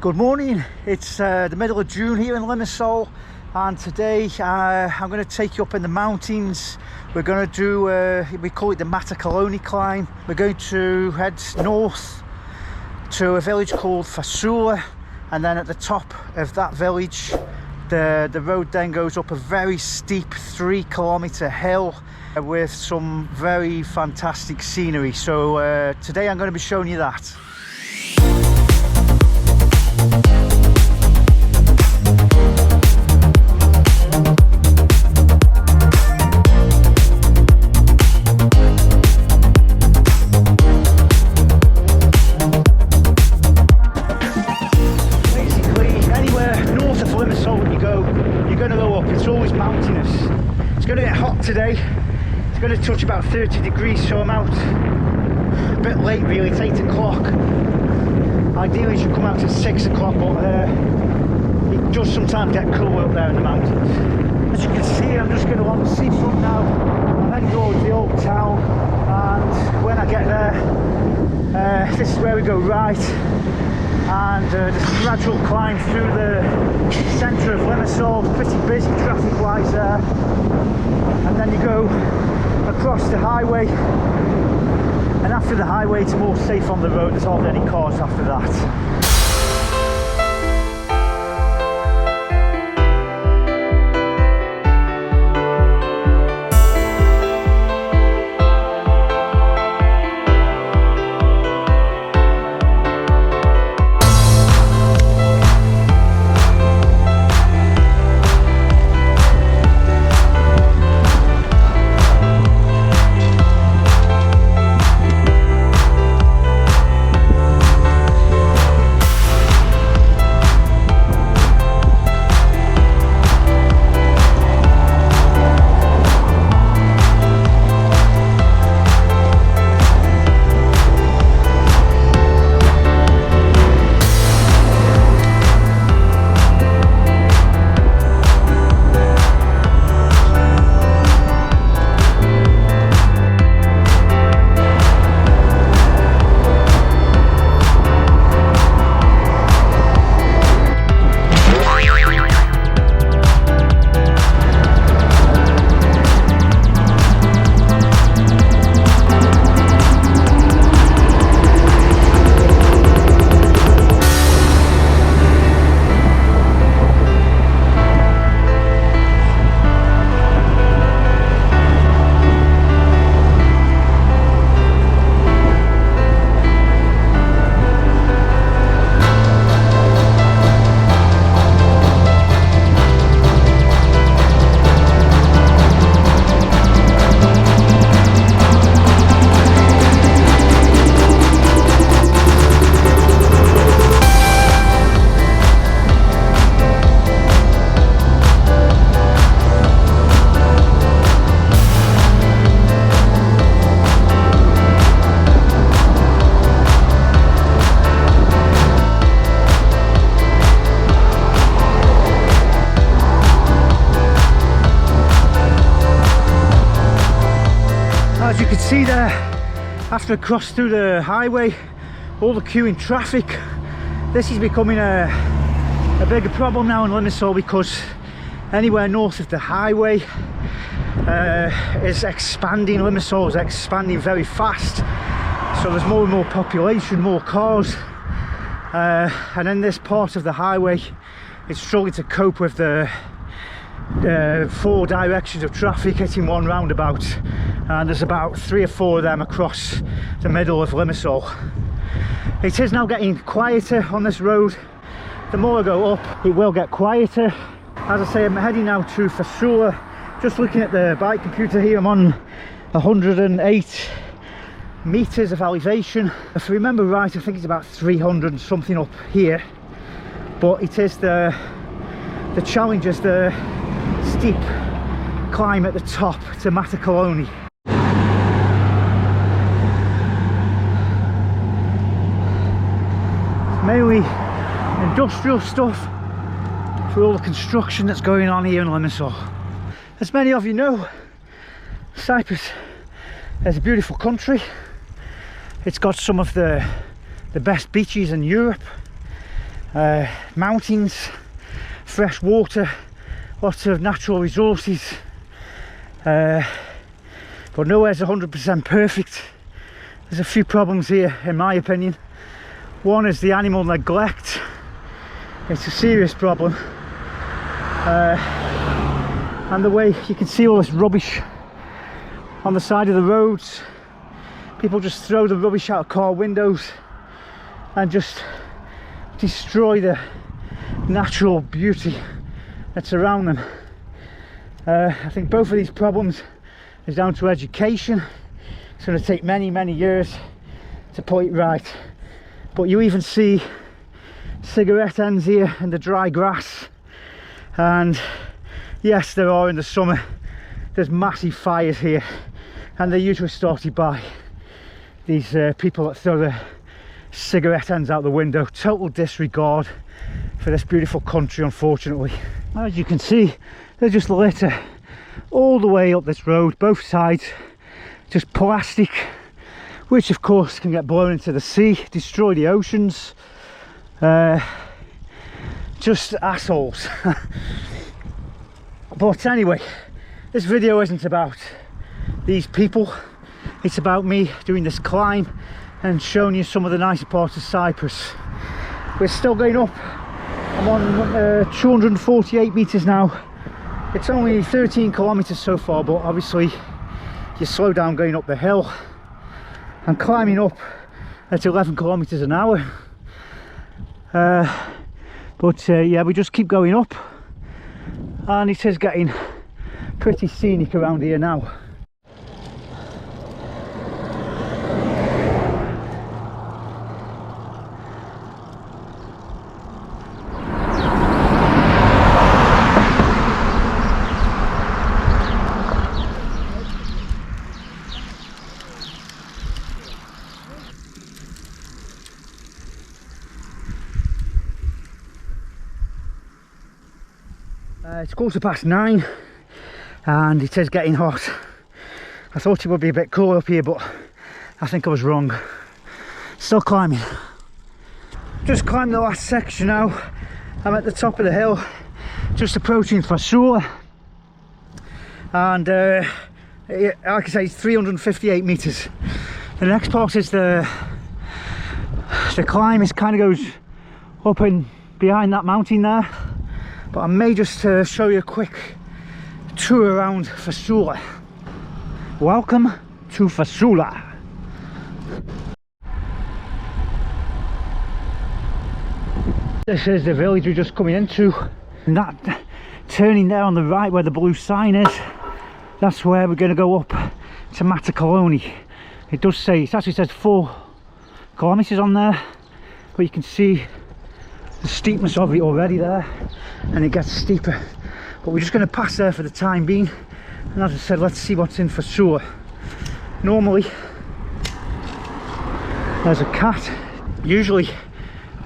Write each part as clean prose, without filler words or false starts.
Good morning, it's the middle of June here in Limassol, and today I'm going to take you up in the mountains. We're going to do, we call it the Mathikoloni climb. We're going to head north to a village called Fasoula, and then at the top of that village the road then goes up a very steep 3-kilometer hill with some very fantastic scenery. So today I'm going to be showing you that. Today it's going to touch about 30 degrees, so I'm out a bit late really. It's 8 o'clock. Ideally you should come out at 6 o'clock, but it does sometimes get cool up there in the mountains. As you can see, I'm just going along the seafront now. I'm heading towards the old town, and when I get there, this is where we go right, and there's a gradual climb through the centre of Limassol. Pretty busy traffic wise there, and then you go across the highway, and after the highway it's more safe on the road. There's hardly any cars after that. As you can see there, after I crossed through the highway, all the queuing traffic, this is becoming a bigger problem now in Limassol, because anywhere north of the highway is expanding. Limassol is expanding very fast, so there's more and more population, more cars, and in this part of the highway it's struggling to cope with the 4 directions of traffic hitting one roundabout, and there's about 3 or 4 of them across the middle of Limassol. It is now getting quieter on this road. The more I go up, it will get quieter. As I say, I'm heading now to Fasoula. Just looking at the bike computer here, I'm on 108 meters of elevation. If I remember right, I think it's about 300 and something up here, but it is the challenge is the steep climb at the top to Mathikoloni. Mainly industrial stuff for all the construction that's going on here in Limassol. As many of you know, Cyprus is a beautiful country. It's got some of the best beaches in Europe. mountains, fresh water, lots of natural resources, but nowhere's 100% perfect. There's a few problems here in my opinion. One is the animal neglect. It's a serious problem, and the way you can see all this rubbish on the side of the roads. People just throw the rubbish out of car windows and just destroy the natural beauty that's around them. I think both of these problems is down to education. It's going to take many years to put it right, but you even see cigarette ends here in the dry grass. And yes, there are in the summer, there's massive fires here, and they're usually started by these people that throw their cigarette ends out the window. Total disregard for this beautiful country, unfortunately. As you can see, they just litter all the way up this road, both sides, just plastic, which of course can get blown into the sea, destroy the oceans. Just assholes. But anyway, this video isn't about these people, it's about me doing this climb and showing you some of the nicer parts of Cyprus. We're still going up. I'm on 248 meters now. It's only 13 kilometers so far, but obviously you slow down going up the hill. I'm climbing up at 11 kilometers an hour. Yeah, we just keep going up, and it is getting pretty scenic around here now. It's 9:15 and it is getting hot. I thought it would be a bit cooler up here, but I think I was wrong. Still climbing. Just climbed the last section now. I'm at the top of the hill, just approaching Fasoula, and like I say, it's 358 meters. The next part is the climb. It kind of goes up and behind that mountain there. But I may just show you a quick tour around Fasoula. Welcome to Fasoula. This is the village we're just coming into, and that turning there on the right where the blue sign is, that's where we're going to go up to Mathikoloni. It does say, it actually says 4 kilometers on there, but you can see the steepness of it already there, and it gets steeper. But we're just going to pass there for the time being, and as I said, let's see what's in Fasoula. Normally there's a cat, usually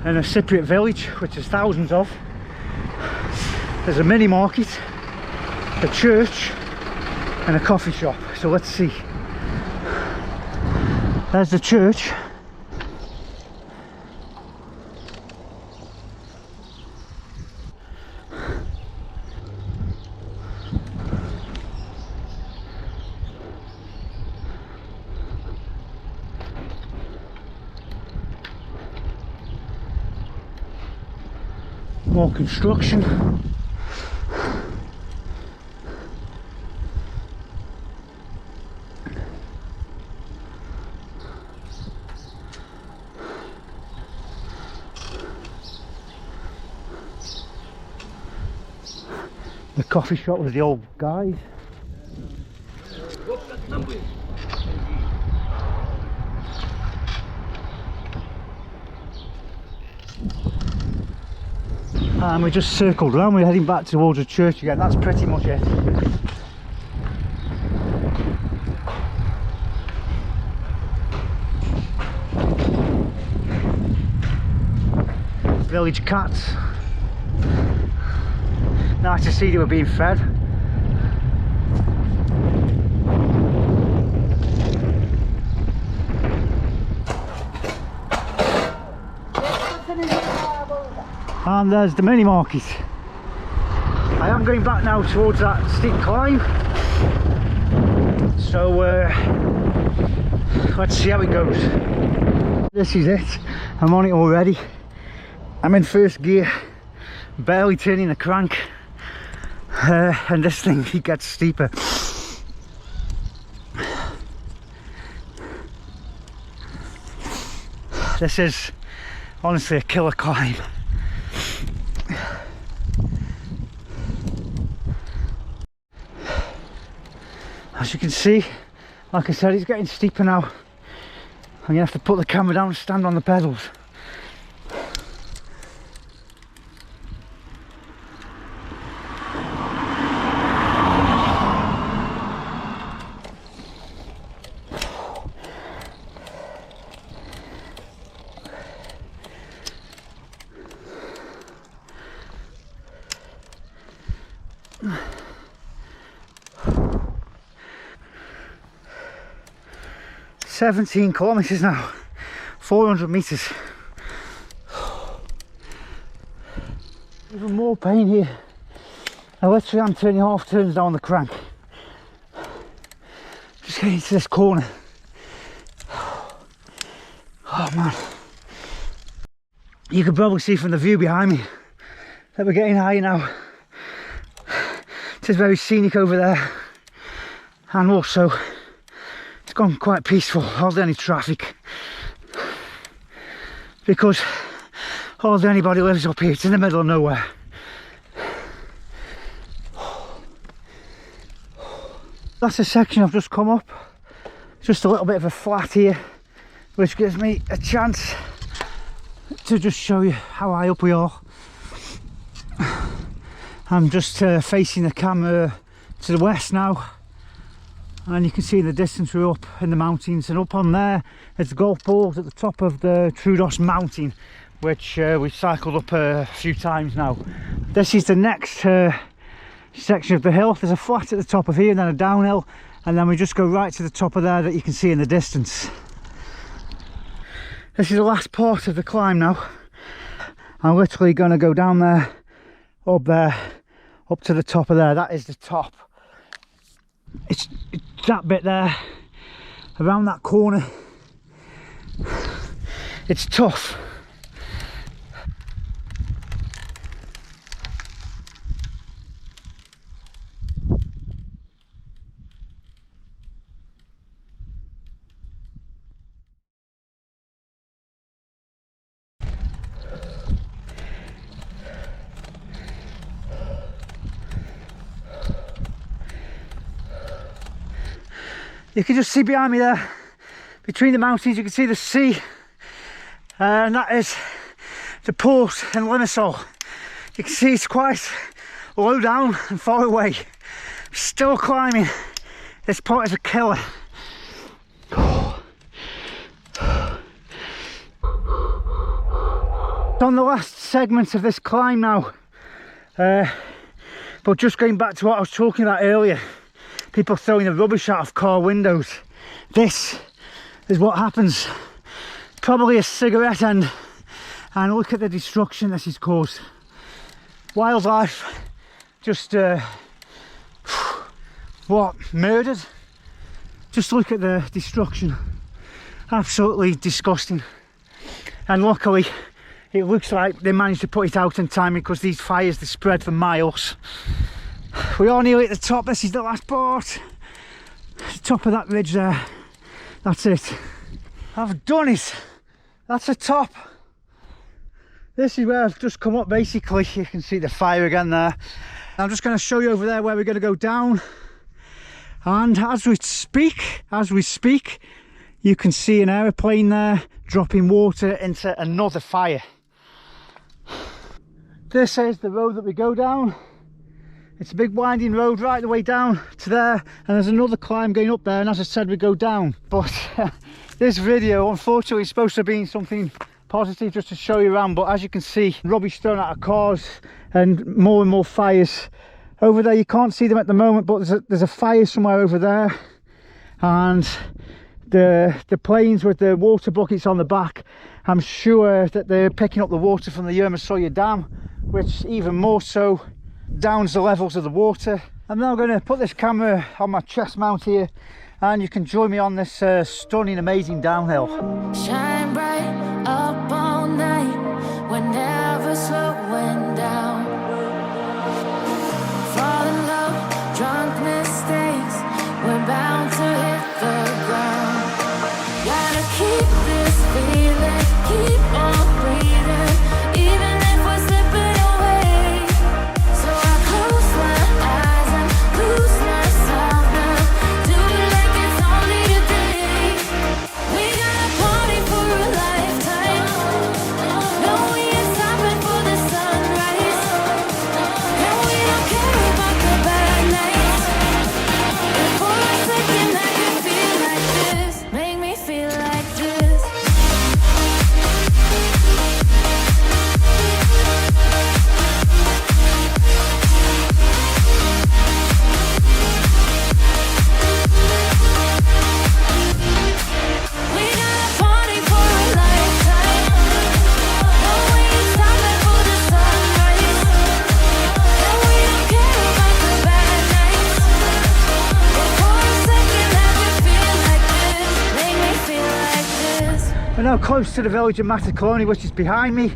in a Cypriot village, which there's thousands of. There's a mini market, a church and a coffee shop. So let's see. There's the church. More construction. The coffee shop was the old guys. And we just circled around, we're heading back towards the church again. That's pretty much it. Village cats. Nice to see they were being fed. And there's the mini market. I am going back now towards that steep climb, so let's see how it goes. This is it. I'm on it already. I'm in first gear, barely turning the crank, and this thing, it gets steeper. This is honestly a killer climb. As you can see, like I said, it's getting steeper now. I'm gonna have to put the camera down and stand on the pedals. "17 kilometers now, 400 meters. Even more pain here. I literally am turning half turns down the crank. Just getting into this corner. Oh man. You can probably see from the view behind me that we're getting higher now. It is very scenic over there, and also it's gone quite peaceful, hardly any traffic, because hardly anybody lives up here. It's in the middle of nowhere. That's the section I've just come up. Just a little bit of a flat here, which gives me a chance to just show you how high up we are. I'm just facing the camera to the west now, and you can see in the distance we're up in the mountains, and up on there is the golf balls at the top of the Troodos mountain, which we've cycled up a few times now. This is the next section of the hill. There's a flat at the top of here and then a downhill, and then we just go right to the top of there that you can see in the distance. This is the last part of the climb now. I'm literally going to go down there, up there, up to the top of there. That is the top. It's that bit there, around that corner. It's tough. You can just see behind me there, between the mountains, you can see the sea, and that is the port in Limassol. You can see it's quite low down and far away. Still climbing. This part is a killer. On the last segment of this climb now, but just going back to what I was talking about earlier, people throwing the rubbish out of car windows. This is what happens. Probably a cigarette end, and look at the destruction this has caused. Wildlife just what, murdered? Just look at the destruction. Absolutely disgusting. And luckily it looks like they managed to put it out in time, because these fires, they spread for miles. We are nearly at the top. This is the last part. The top of that ridge there. That's it. I've done it. That's the top. This is where I've just come up basically. You can see the fire again there. I'm just going to show you over there where we're going to go down. And as we speak, you can see an aeroplane there dropping water into another fire. This is the road that we go down. It's a big winding road right the way down to there, and there's another climb going up there, and as I said, we go down. But this video unfortunately is supposed to have been something positive, just to show you around, but as you can see, rubbish thrown out of cars and more fires. Over there you can't see them at the moment, but there's a fire somewhere over there, and the planes with the water buckets on the back, I'm sure that they're picking up the water from the Limassol Dam, which even more so downs the levels of the water. I'm now going to put this camera on my chest mount here, and you can join me on this stunning, amazing downhill. Shine bright up all night, we're never slowing down. Fall in love, drunk mistakes, we're bound to hit the ground. Gotta keep this feeling, keep on breathing, even if we're slipping away. So I close my eyes and lose myself now, do it like it's only today. We got a party for a lifetime, no we ain't stopping for the sunrise, and we don't care about the bad nights. And for a second I can feel like this, make me feel like this. We got a party for a lifetime, no we ain't stopping for the sunrise, and we don't care about the bad nights. But for a second I can feel like this, make me feel like this. We're now close to the village of Mathikoloni, which is behind me.